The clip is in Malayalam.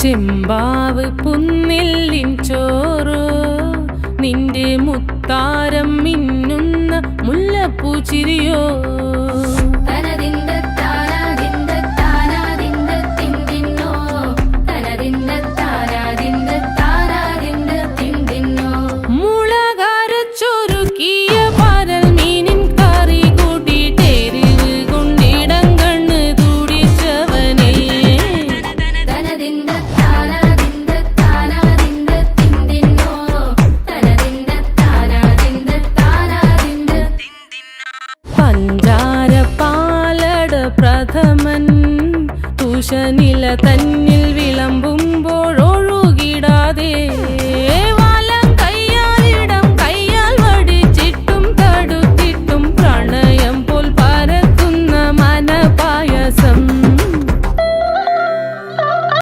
ചെമ്പാവ് പുന്നെല്ലിൻ ചോറോ നിന്റെ മുത്താരം മിന്നുന്ന മുല്ലപ്പൂച്ചിരിയോ പഞ്ചാര പാലട പ്രഥമൻ തുഷനില തൻ